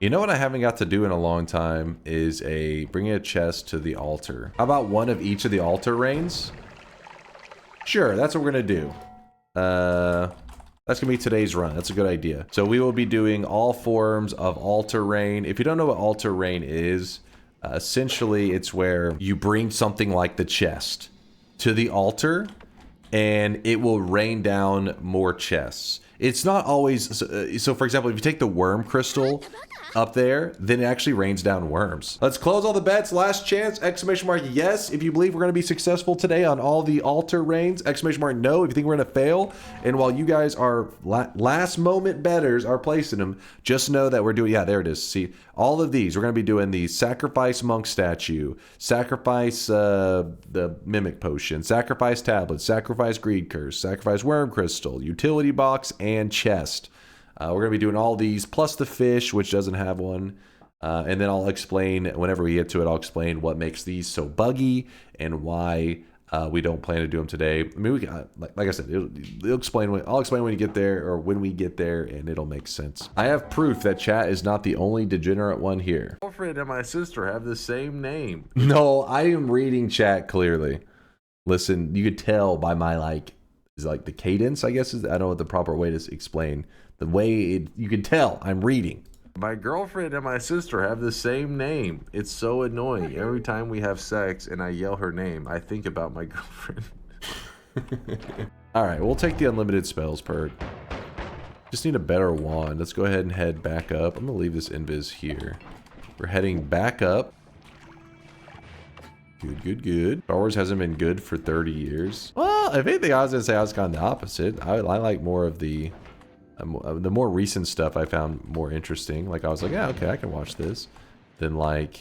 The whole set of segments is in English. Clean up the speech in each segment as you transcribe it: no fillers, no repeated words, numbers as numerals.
You know what I haven't got to do in a long time is bringing a chest to the altar. How about one of each of the altar rains? Sure, that's what we're gonna do. That's gonna be today's run. That's a good idea. So we will be doing all forms of altar rain. If you don't know what altar rain is, essentially it's where you bring something like the chest to the altar and it will rain down more chests. It's not always, so for example, if you take the worm crystal up there, then it actually rains down worms. Let's close all the bets. Last chance, exclamation mark yes if you believe we're going to be successful today on all the altar rains, exclamation mark no if you think we're going to fail. And while you guys are last moment betters are placing them, just know that we're doing, yeah, there it is. See, all of these, we're going to be doing the sacrifice monk statue, sacrifice the mimic potion, sacrifice tablet, sacrifice greed curse, sacrifice worm crystal, utility box, and chest. We're going to be doing all these, plus the fish, which doesn't have one. And then I'll explain, whenever we get to it, I'll explain what makes these so buggy and why we don't plan to do them today. I mean, like I said, I'll explain when you get there, or when we get there, and it'll make sense. I have proof that chat is not the only degenerate one here. My girlfriend and my sister have the same name. No, I am reading chat clearly. Listen, you could tell by my is the cadence, I guess, I don't know what the proper way to explain. The way you can tell I'm reading. My girlfriend and my sister have the same name. It's so annoying. Every time we have sex and I yell her name, I think about my girlfriend. All right, we'll take the unlimited spells perk. Just need a better wand. Let's go ahead and head back up. I'm gonna leave this invis here. We're heading back up. Good, good, good. Star Wars hasn't been good for 30 years. Well, if anything, I was gonna say I was kind of the opposite. I like more of the more recent stuff I found more interesting. Like I was like, yeah, okay, I can watch this. Than like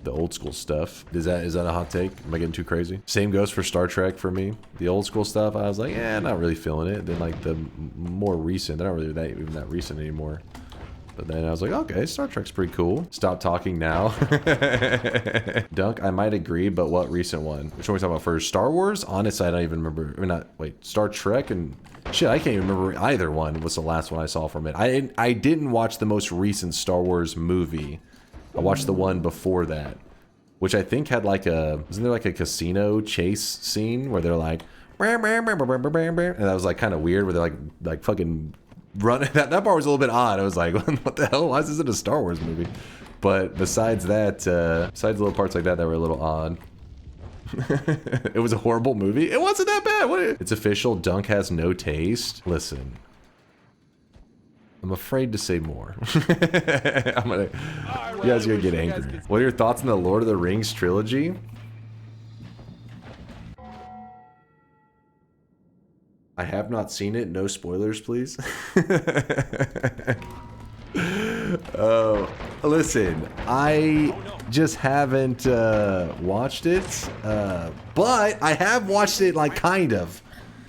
the old school stuff. Is that a hot take? Am I getting too crazy? Same goes for Star Trek for me. The old school stuff, I was like, yeah, not really feeling it. Then like the more recent, they're not really even that recent anymore. But then I was like, okay, Star Trek's pretty cool. Stop talking now. Dunk, I might agree, but what recent one? Which one are we talking about first? Star Wars? Honestly, I don't even remember. I mean, wait, Star Trek and shit, I can't even remember either one. What's the last one I saw from it? I didn't watch the most recent Star Wars movie. I watched the one before that, which I think had isn't there like a casino chase scene where they're like, and that was like kind of weird, where they're like fucking running. That part was a little bit odd. I was like, what the hell? Why is this in a Star Wars movie? But besides that, besides little parts like that were a little odd. It was a horrible movie. It wasn't that bad. It's official. Dunk has no taste. Listen, I'm afraid to say more. You guys are gonna get angry. What are your thoughts on the Lord of the Rings trilogy? I have not seen it. No spoilers, please. Oh, listen, I just haven't watched it, but I have watched it kind of.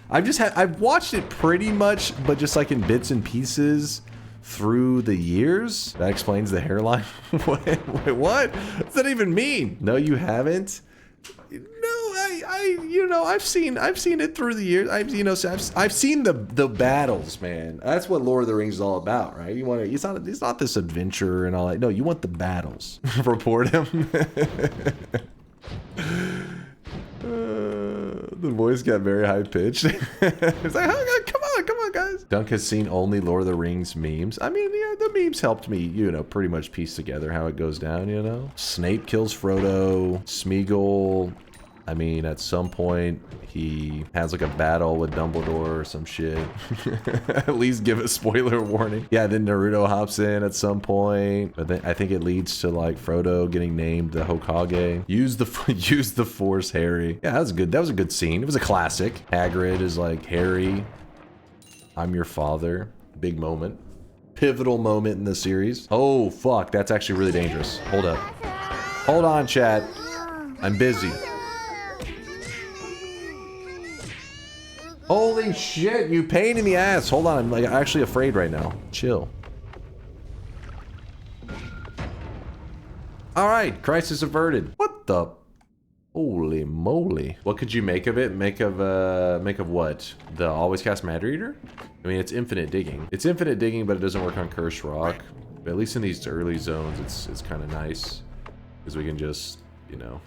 I've watched it pretty much, but just like in bits and pieces through the years. That explains the hairline. Wait, what? What does that even mean? No, you haven't. I've seen it through the years. I've seen the battles, man. That's what Lord of the Rings is all about, right? It's not this adventure and all that. No, you want the battles. Report him. The voice got very high pitched. It's like, oh, come on, guys. Dunk has seen only Lord of the Rings memes. I mean, yeah, the memes helped me, pretty much piece together how it goes down, Snape kills Frodo. Smeagol, I mean, at some point, he has a battle with Dumbledore or some shit. At least give a spoiler warning. Yeah, then Naruto hops in at some point. But then I think it leads to Frodo getting named the Hokage. Use the Force, Harry. Yeah, that was good. That was a good scene. It was a classic. Hagrid is like, Harry, I'm your father. Big moment. Pivotal moment in the series. Oh, fuck. That's actually really dangerous. Hold up. Hold on, chat. I'm busy. Holy shit, you pain in the ass. Hold on, I'm actually afraid right now. Chill. All right, crisis averted. What the? Holy moly. What could you make of it? Make of what? The always cast Matter Eater? I mean, it's infinite digging. It's infinite digging, but it doesn't work on Cursed Rock. But at least in these early zones, it's kind of nice because we can just, you know,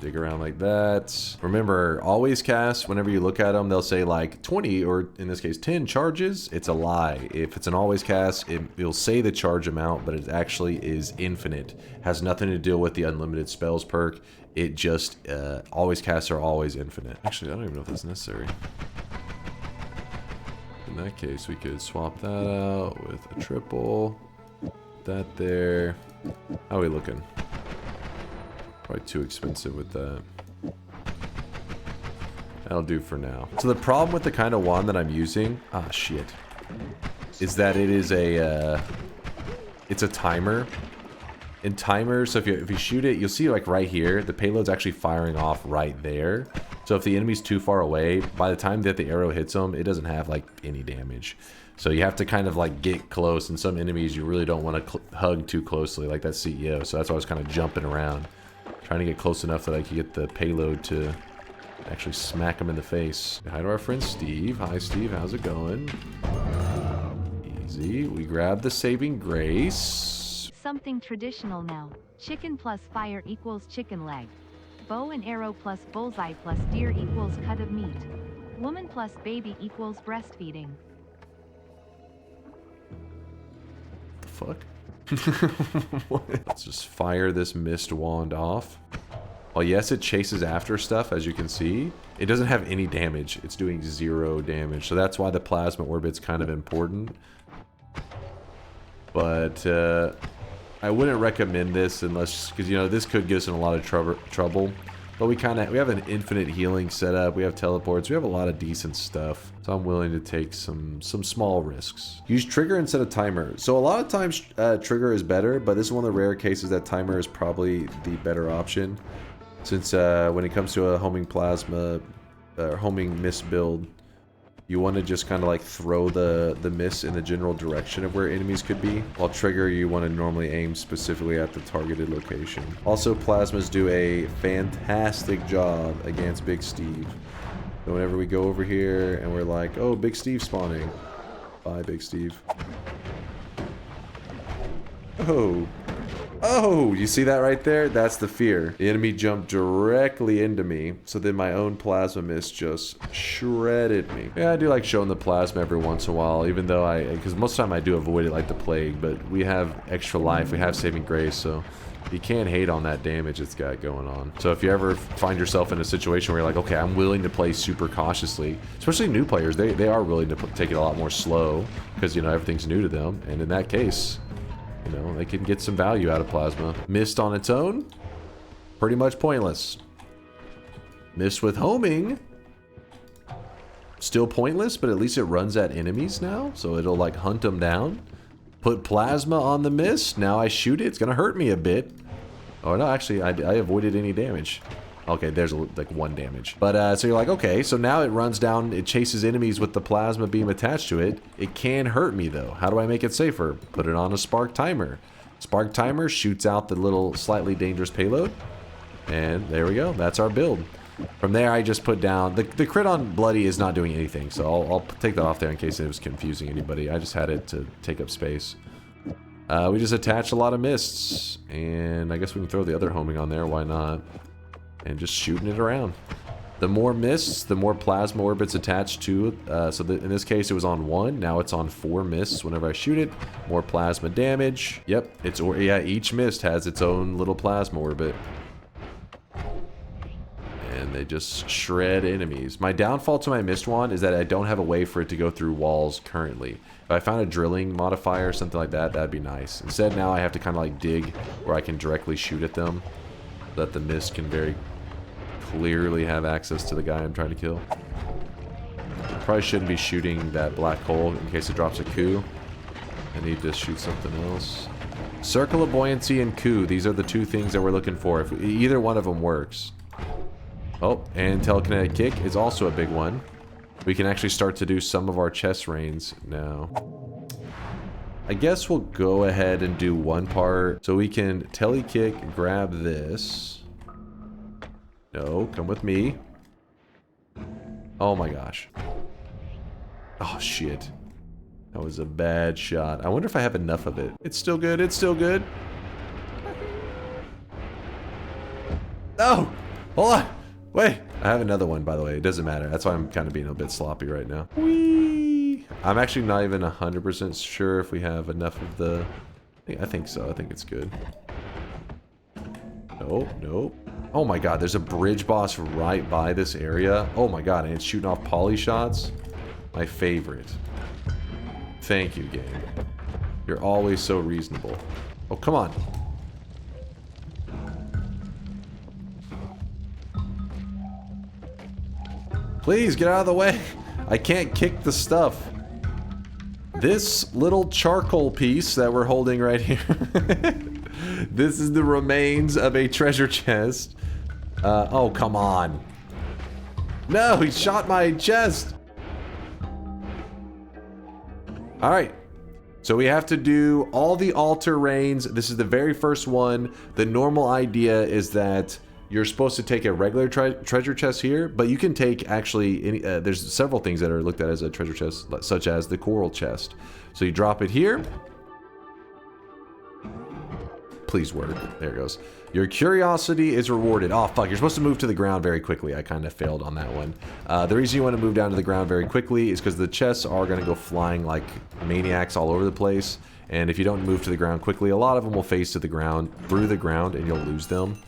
dig around like that. Remember, always cast, whenever you look at them, they'll say like 20 or in this case 10 charges. It's a lie. If it's an always cast, it'll say the charge amount, but it actually is infinite. Has nothing to do with the unlimited spells perk. It just, always casts are always infinite. Actually, I don't even know if that's necessary. In that case, we could swap that out with a triple. That there. How are we looking? Probably too expensive with that. That'll do for now. So the problem with the kind of wand that I'm using, shit, is that it is a, it's a timer. And timer, so if you shoot it, you'll see like right here, the payload's actually firing off right there. So if the enemy's too far away, by the time that the arrow hits them, it doesn't have like any damage. So you have to kind of like get close, and some enemies you really don't want to hug too closely, like that CEO. So that's why I was kind of jumping around, trying to get close enough that I could get the payload to actually smack him in the face. Hi to our friend Steve. Hi Steve, how's it going? Easy. We grab the saving grace. Something traditional now. Chicken plus fire equals chicken leg. Bow and arrow plus bullseye plus deer equals cut of meat. Woman plus baby equals breastfeeding. The fuck? Let's just fire this mist wand off. Well, yes, it chases after stuff, as you can see. It doesn't have any damage. It's doing 0 damage. So that's why the plasma orbit's kind of important. But I wouldn't recommend this unless, because you know this could get us in a lot of trouble. But we have an infinite healing setup. We have teleports. We have a lot of decent stuff. So I'm willing to take some small risks. Use trigger instead of timer. So a lot of times trigger is better, but this is one of the rare cases that timer is probably the better option. Since when it comes to a homing plasma or homing mist build, you want to just kind of like throw the mist in the general direction of where enemies could be. While trigger, you want to normally aim specifically at the targeted location. Also, plasmas do a fantastic job against Big Steve. So whenever we go over here and we're like, oh, Big Steve spawning. Bye, Big Steve. Oh. Oh, you see that right there? That's the fear. The enemy jumped directly into me, so then my own plasma mist just shredded me. Yeah, I do like showing the plasma every once in a while, even though because most of the time I do avoid it like the plague, but we have extra life, we have saving grace, so you can't hate on that damage it's got going on. So if you ever find yourself in a situation where you're like, okay, I'm willing to play super cautiously, especially new players, they are willing to take it a lot more slow, because, you know, everything's new to them, and in that case, you know, they can get some value out of plasma. Mist on its own, pretty much pointless. Mist with homing, still pointless, but at least it runs at enemies now, so it'll like hunt them down. Put plasma on the mist, now I shoot it, it's gonna hurt me a bit. Oh no, actually, I avoided any damage. Okay, there's like 1 damage. But, so you're like, okay, so now it runs down, it chases enemies with the plasma beam attached to it. It can hurt me, though. How do I make it safer? Put it on a spark timer. Spark timer shoots out the little slightly dangerous payload. And there we go. That's our build. From there, I just put down... The crit on Bloody is not doing anything, so I'll take that off there in case it was confusing anybody. I just had it to take up space. We just attach a lot of mists. And I guess we can throw the other homing on there. Why not? And just shooting it around. The more mists, the more plasma orbits attached to it. So in this case, it was on 1. Now it's on 4 mists. Whenever I shoot it, more plasma damage. Yep, yeah, each mist has its own little plasma orbit. And they just shred enemies. My downfall to my mist wand is that I don't have a way for it to go through walls currently. If I found a drilling modifier or something like that, that'd be nice. Instead, now I have to kind of like dig where I can directly shoot at them. So that the mist can very clearly have access to the guy I'm trying to kill. Probably shouldn't be shooting that black hole in case it drops a coup. I need to shoot something else. Circle of Buoyancy and coup. These are the 2 things that we're looking for. If either one of them works. Oh, and Telekinetic Kick is also a big one. We can actually start to do some of our chest reigns now. I guess we'll go ahead and do one part. So we can Tele Kick, grab this. No, come with me. Oh my gosh. Oh shit. That was a bad shot. I wonder if I have enough of it. It's still good. It's still good. No! Hold on. Wait. I have another one, by the way. It doesn't matter. That's why I'm kind of being a bit sloppy right now. Whee! I'm actually not even 100% sure if we have enough of the... I think so. I think it's good. Nope. Nope. Oh my god. There's a bridge boss right by this area. Oh my god. And it's shooting off poly shots. My favorite. Thank you, game. You're always so reasonable. Oh, come on. Please, get out of the way. I can't kick the stuff. This little charcoal piece that we're holding right here. This is the remains of a treasure chest. Oh, come on. No, he shot my chest. Alright, so we have to do all the all-terrains. This is the very first one. The normal idea is that you're supposed to take a regular treasure chest here, but you can take actually any, there's several things that are looked at as a treasure chest, such as the coral chest. So you drop it here. Please work. There it goes. Your curiosity is rewarded. Oh, fuck. You're supposed to move to the ground very quickly. I kind of failed on that one. The reason you want to move down to the ground very quickly is because the chests are going to go flying like maniacs all over the place. And if you don't move to the ground quickly, a lot of them will face to the ground, through the ground, and you'll lose them.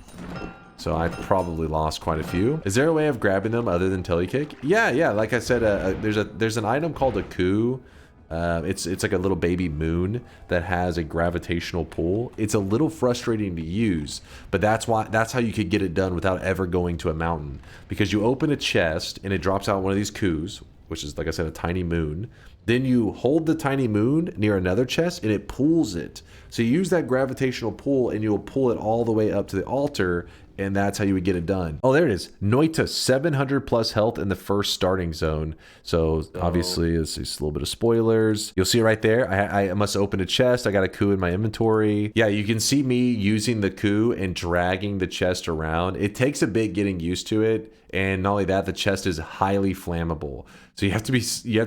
So I probably lost quite a few. Is there a way of grabbing them other than telekick? Yeah. Like I said, there's an item called a coup. It's like a little baby moon that has a gravitational pull. It's a little frustrating to use, but that's how you could get it done without ever going to a mountain. Because you open a chest and it drops out one of these coups, which is, like I said, a tiny moon. Then you hold the tiny moon near another chest and it pulls it. So you use that gravitational pull and you'll pull it all the way up to the altar, and that's how you would get it done. Oh, there it is. Noita, 700 plus health in the first starting zone. So obviously, it's a little bit of spoilers. You'll see right there, I must open a chest. I got a coup in my inventory. Yeah, you can see me using the coup and dragging the chest around. It takes a bit getting used to it. And not only that, the chest is highly flammable. So you have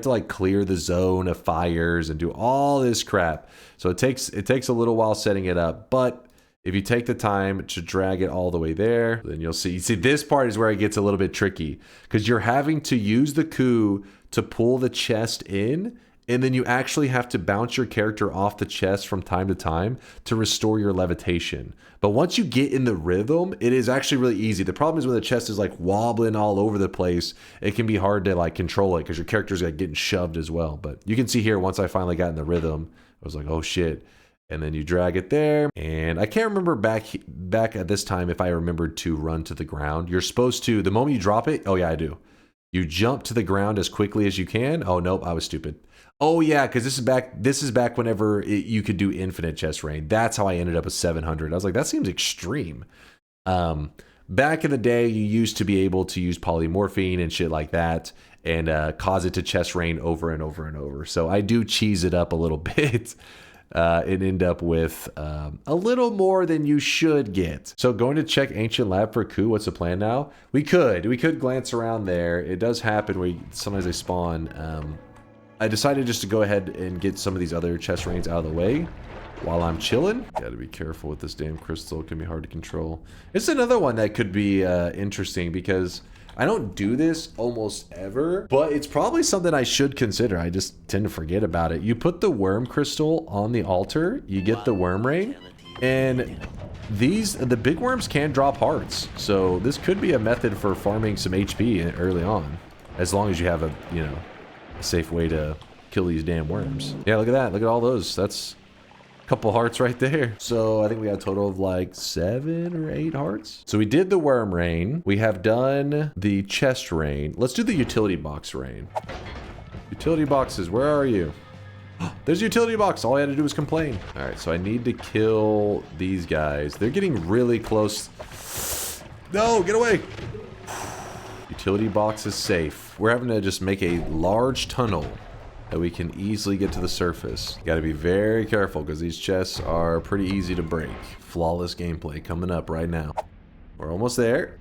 to like clear the zone of fires and do all this crap. So it takes a little while setting it up, but if you take the time to drag it all the way there, then you'll see. You see, this part is where it gets a little bit tricky because you're having to use the coup to pull the chest in, and then you actually have to bounce your character off the chest from time to time to restore your levitation. But once you get in the rhythm, it is actually really easy. The problem is when the chest is like wobbling all over the place, it can be hard to like control it because your character's like getting shoved as well. But you can see here, once I finally got in the rhythm, I was like, oh shit. And then you drag it there. And I can't remember back at this time if I remembered to run to the ground. You're supposed to, the moment you drop it, oh yeah, I do. You jump to the ground as quickly as you can. Oh, nope, I was stupid. Oh yeah, because this is back whenever you could do infinite chest rain. That's how I ended up with 700. I was like, that seems extreme. Back in the day, you used to be able to use polymorphine and shit like that and cause it to chest rain over and over and over. So I do cheese it up a little bit. And end up with a little more than you should get. So going to check Ancient Lab for coup. What's the plan now? We could glance around there. It does happen where sometimes they spawn. I decided just to go ahead and get some of these other chest rains out of the way while I'm chilling. Gotta be careful with this damn crystal. It can be hard to control. It's another one that could be interesting because I don't do this almost ever, but it's probably something I should consider. I just tend to forget about it. You put the worm crystal on the altar, you get the worm rain, and the big worms can drop hearts. So this could be a method for farming some HP early on, as long as you have a safe way to kill these damn worms. Yeah, look at that. Look at all those. That's couple hearts right there. So I think we got a total of like 7 or 8 hearts. So we did the worm rain. We have done the chest rain. Let's do the utility box rain. Utility boxes, where are you? There's a utility box. All I had to do was complain. All right, so I need to kill these guys. They're getting really close. No, get away. Utility box is safe. We're having to just make a large tunnel that we can easily get to the surface. You gotta be very careful because these chests are pretty easy to break. Flawless gameplay coming up right now. We're almost there.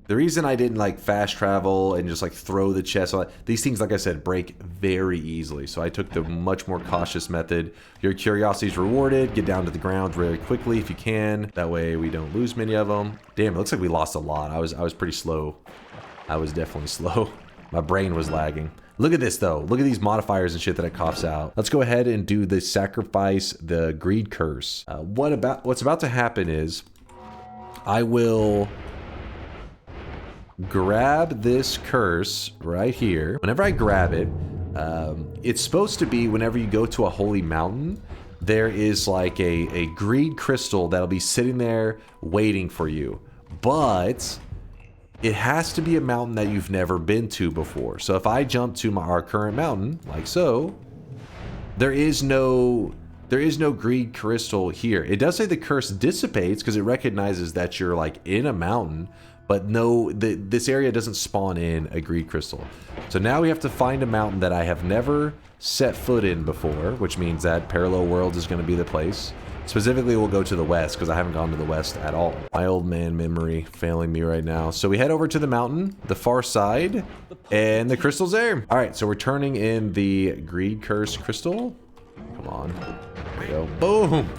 The reason I didn't like fast travel and just like throw the chest, these things, like I said, break very easily. So I took the much more cautious method. Your curiosity is rewarded. Get down to the ground very quickly if you can. That way we don't lose many of them. Damn, it looks like we lost a lot. I was pretty slow. I was definitely slow. My brain was lagging. Look at this though. Look at these modifiers and shit that it coughs out. Let's go ahead and do the sacrifice, the greed curse. What's about to happen is I will grab this curse right here. Whenever I grab it, it's supposed to be whenever you go to a holy mountain, there is like a greed crystal that'll be sitting there waiting for you. But it has to be a mountain that you've never been to before. So if I jump to our current mountain, like so, there is no greed crystal here. It does say the curse dissipates because it recognizes that you're like in a mountain, but no, this area doesn't spawn in a greed crystal. So now we have to find a mountain that I have never set foot in before, which means that Parallel Worlds is going to be the place. Specifically, we'll go to the west because I haven't gone to the west at all. My old man memory failing me right now. So we head over to the mountain, the far side, and the crystal's there. All right, so we're turning in the greed curse crystal. Come on. There we go. Boom!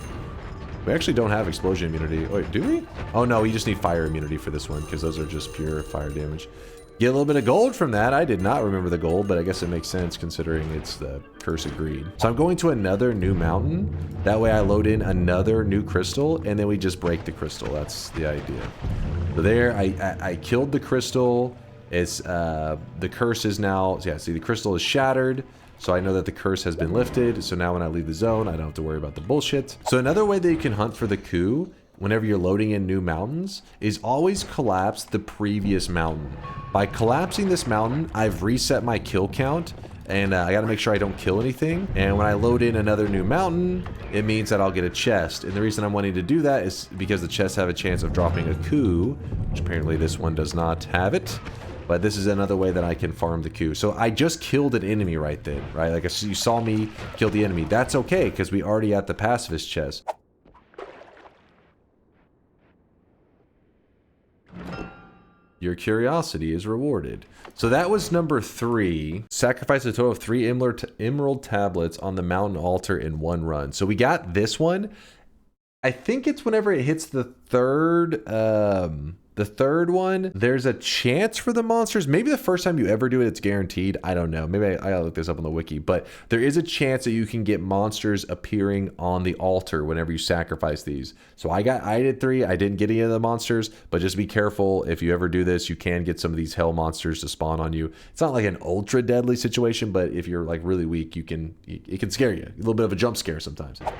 We actually don't have explosion immunity. Wait, do we? Oh no, we just need fire immunity for this one because those are just pure fire damage. Get a little bit of gold from that. I did not remember the gold, but I guess it makes sense considering it's the curse of greed. So I'm going to another new mountain. That way I load in another new crystal and then we just break the crystal. That's the idea. So there, I killed the crystal. It's the curse is now, yeah, see the crystal is shattered. So I know that the curse has been lifted. So now when I leave the zone, I don't have to worry about the bullshit. So another way that you can hunt for the coup whenever you're loading in new mountains is always collapse the previous mountain. By collapsing this mountain, I've reset my kill count and I gotta make sure I don't kill anything. And when I load in another new mountain, it means that I'll get a chest. And the reason I'm wanting to do that is because the chests have a chance of dropping a coup, which apparently this one does not have it. But this is another way that I can farm the coup. So I just killed an enemy right then, right? Like you saw me kill the enemy. That's okay, because we already at the pacifist chest. Your curiosity is rewarded. So that was number 3. Sacrifice a total of 3 emerald tablets on the mountain altar in one run. So we got this one. I think it's whenever it hits the third one, there's a chance for the monsters. Maybe the first time you ever do it, it's guaranteed. I don't know. Maybe I gotta look this up on the wiki. But there is a chance that you can get monsters appearing on the altar whenever you sacrifice these. So I did 3. I didn't get any of the monsters, but just be careful. If you ever do this, you can get some of these hell monsters to spawn on you. It's not like an ultra deadly situation, but if you're like really weak, it can scare you. A little bit of a jump scare sometimes. I'm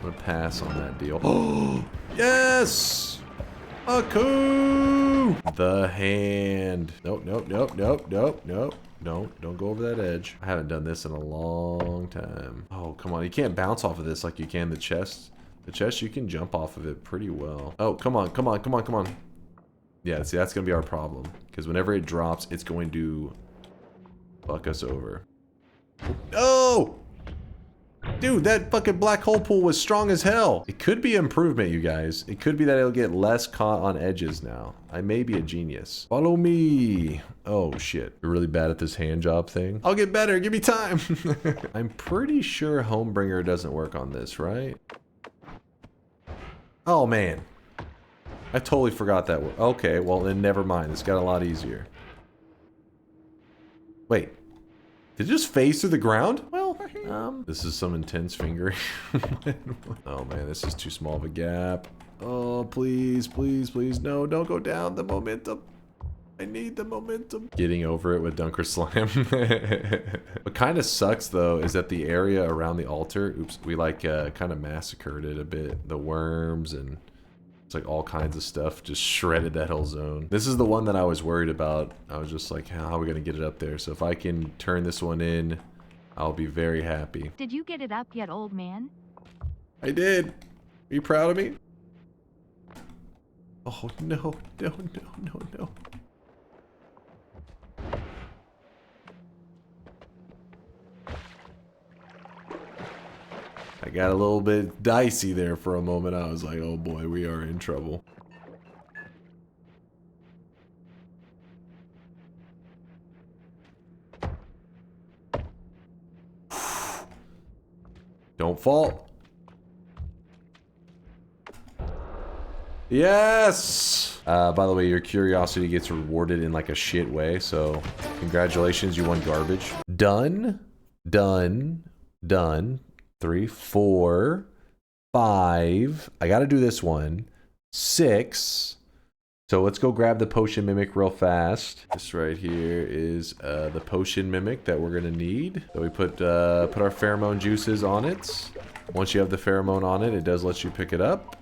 gonna pass on that deal. Oh, yes! A coup! The hand. Nope, nope, nope, nope, nope, nope. No, don't go over that edge. I haven't done this in a long time. Oh, come on. You can't bounce off of this like you can the chest. The chest, you can jump off of it pretty well. Oh, come on, come on, come on, come on. Yeah, see, that's going to be our problem. Because whenever it drops, it's going to fuck us over. Oh! Dude, that fucking black hole pool was strong as hell. It could be improvement, you guys. It could be that it'll get less caught on edges now. I may be a genius. Follow me. Oh, shit. You're really bad at this hand job thing. I'll get better. Give me time. I'm pretty sure Homebringer doesn't work on this, right? Oh, man. I totally forgot that. Okay, well, then never mind. This got a lot easier. Wait. Did it just phase through the ground? Well, this is some intense fingering. Oh man, this is too small of a gap. Oh, please, please, please. No, don't go down. The momentum. I need the momentum. Getting over it with DunkOrSlam. What kind of sucks though is that the area around the altar, oops, we like kind of massacred it a bit. The worms and it's like all kinds of stuff just shredded that whole zone. This is the one that I was worried about. I was just like, how are we gonna get it up there? So if I can turn this one in, I'll be very happy. Did you get it up yet, old man? I did. Are you proud of me? Oh no, no, no, no, no. I got a little bit dicey there for a moment. I was like, oh boy, we are in trouble. Don't fall. Yes! By the way, your curiosity gets rewarded in like a shit way, so congratulations, you won garbage. Done. Done. Done. 3, 4, 5. I gotta do this one. 6. So let's go grab the potion mimic real fast. This right here is the potion mimic that we're gonna need. So we put our pheromone juices on it. Once you have the pheromone on it, it does let you pick it up.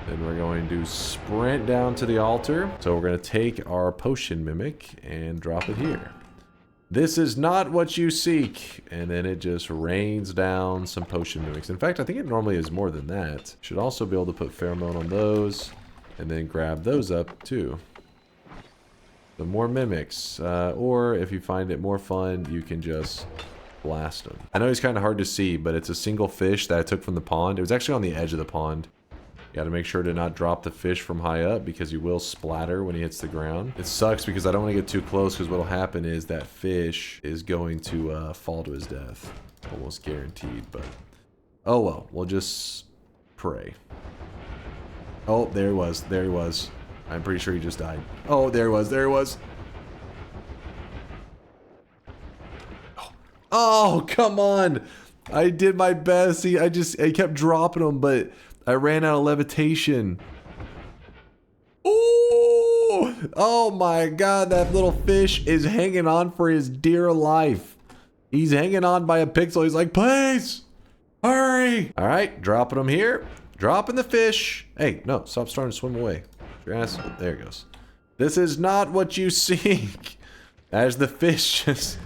Then we're going to sprint down to the altar. So we're gonna take our potion mimic and drop it here. This is not what you seek. And then it just rains down some potion mimics. In fact, I think it normally is more than that. Should also be able to put pheromone on those and then grab those up too. The more mimics. Or if you find it more fun, you can just blast them. I know he's kind of hard to see, but it's a single fish that I took from the pond. It was actually on the edge of the pond. You gotta make sure to not drop the fish from high up because you will splatter when he hits the ground. It sucks because I don't want to get too close because what'll happen is that fish is going to fall to his death. Almost guaranteed, but... oh well, we'll just pray. Oh, there he was. There he was. I'm pretty sure he just died. Oh, there he was. There he was. Oh, come on. I did my best. See, I kept dropping him, but... I ran out of levitation. Ooh! Oh my god, that little fish is hanging on for his dear life. He's hanging on by a pixel. He's like, please, hurry. All right, dropping him here. Dropping the fish. Hey, no, stop starting to swim away. Your ass, there it goes. This is not what you seek. As the fish just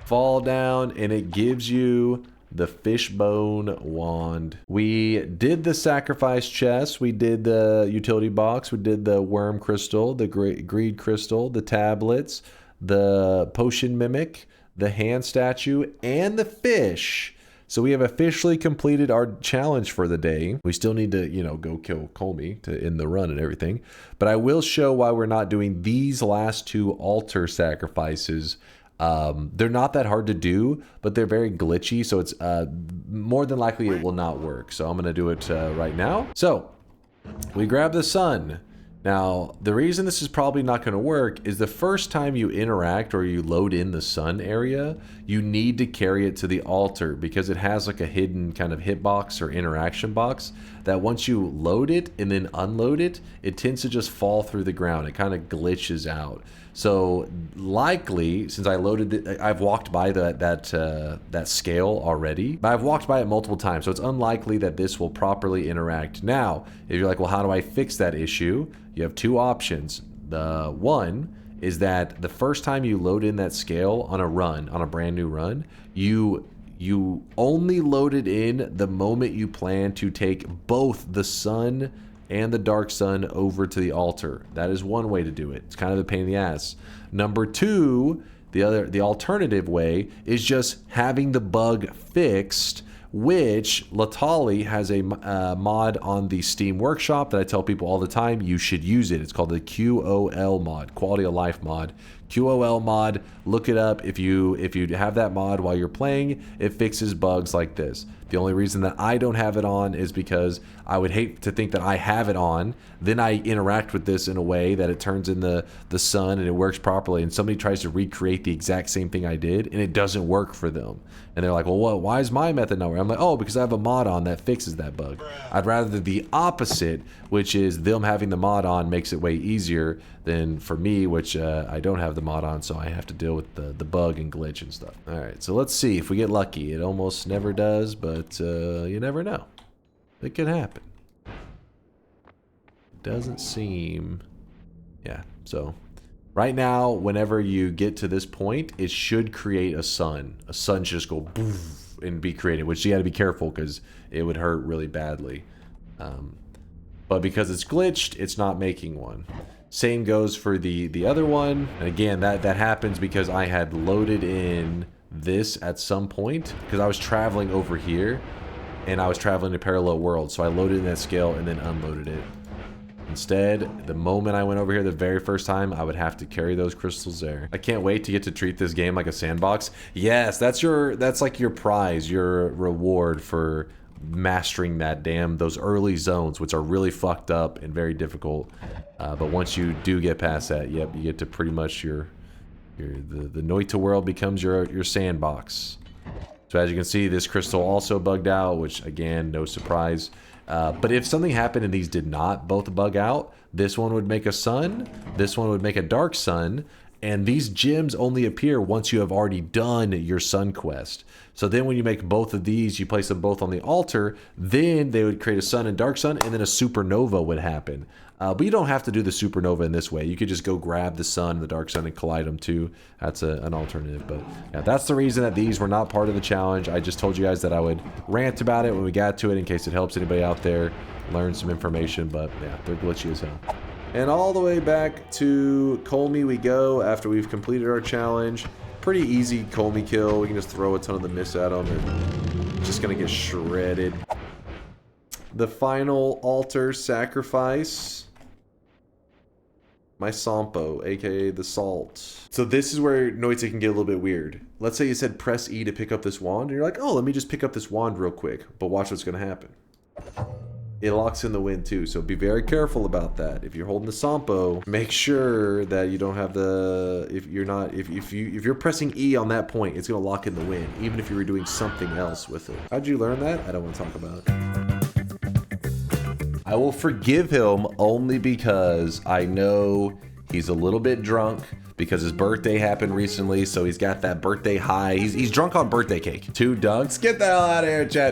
fall down and it gives you the fishbone wand. We did the sacrifice chest, we did the utility box, we did the worm crystal, the greed crystal, the tablets, the potion mimic, the hand statue, and the fish. So we have officially completed our challenge for the day. We still need to, you know, go kill Colmy to end the run and everything. But I will show why we're not doing these last 2 altar sacrifices. They're not that hard to do, but they're very glitchy, so it's more than likely it will not work. So I'm gonna do it right now. So we grab the sun. Now the reason this is probably not going to work is the first time you interact or you load in the sun area, you need to carry it to the altar because it has like a hidden kind of hitbox or interaction box that once you load it and then unload it, it tends to just fall through the ground. It kind of glitches out. So likely, since I loaded it, I've walked by that scale already, but I've walked by it multiple times, so it's unlikely that this will properly interact. Now, if you're like, well, how do I fix that issue? You have 2 options. The one is that the first time you load in that scale on a run, on a brand new run, you only load it in the moment you plan to take both the sun and the dark sun over to the altar. That is one way to do it. It's kind of a pain in the ass. Number 2, the alternative way is just having the bug fixed, which Latali has a mod on the Steam Workshop that I tell people all the time you should use it. It's called the QOL mod, Quality of Life mod. QOL mod, look it up. If you have that mod while you're playing, it fixes bugs like this. The only reason that I don't have it on is because I would hate to think that I have it on, then I interact with this in a way that it turns in the sun and it works properly, and somebody tries to recreate the exact same thing I did and it doesn't work for them. And they're like, well, what? Why is my method not working? I'm like, oh, because I have a mod on that fixes that bug. I'd rather the opposite, which is them having the mod on makes it way easier than for me, which I don't have the mod on, so I have to deal with the bug and glitch and stuff. All right, so let's see if we get lucky. It almost never does, but you never know. It could happen. It doesn't seem... yeah, so... right now, whenever you get to this point, it should create a sun. A sun should just go boof and be created, which you got to be careful because it would hurt really badly. But because it's glitched, it's not making one. Same goes for the other one. And again, that happens because I had loaded in this at some point because I was traveling over here and I was traveling to parallel worlds. So I loaded in that scale and then unloaded it. Instead, the moment I went over here the very first time, I would have to carry those crystals there. I can't wait to get to treat this game like a sandbox. Yes, that's like your prize, your reward for mastering those early zones, which are really fucked up and very difficult. But once you do get past that, yep, you get to pretty much the Noita world becomes your sandbox. So as you can see, this crystal also bugged out, which again, no surprise. But if something happened and these did not both bug out, this one would make a sun, this one would make a dark sun, and these gems only appear once you have already done your sun quest. So then when you make both of these, you place them both on the altar, then they would create a sun and dark sun, and then a supernova would happen. But you don't have to do the supernova in this way. You could just go grab the sun and the dark sun and collide them too. That's an alternative. But yeah, that's the reason that these were not part of the challenge. I just told you guys that I would rant about it when we got to it in case it helps anybody out there learn some information. But yeah, they're glitchy as hell. And all the way back to Colmy we go after we've completed our challenge. Pretty easy Colmy kill. We can just throw a ton of the mist at him and just gonna get shredded. The final altar sacrifice. My Sampo, aka the salt. So this is where Noita can get a little bit weird. Let's say you said press E to pick up this wand, and you're like, oh, let me just pick up this wand real quick. But watch what's gonna happen. It locks in the wind too, so be very careful about that. If you're holding the Sampo, make sure that you don't have the. If you're pressing E on that point, it's gonna lock in the wind, even if you were doing something else with it. How'd you learn that? I don't want to talk about it. I will forgive him only because I know he's a little bit drunk because his birthday happened recently, so he's got that birthday high. He's drunk on birthday cake. 2 dunks. Get the hell out of here, chat.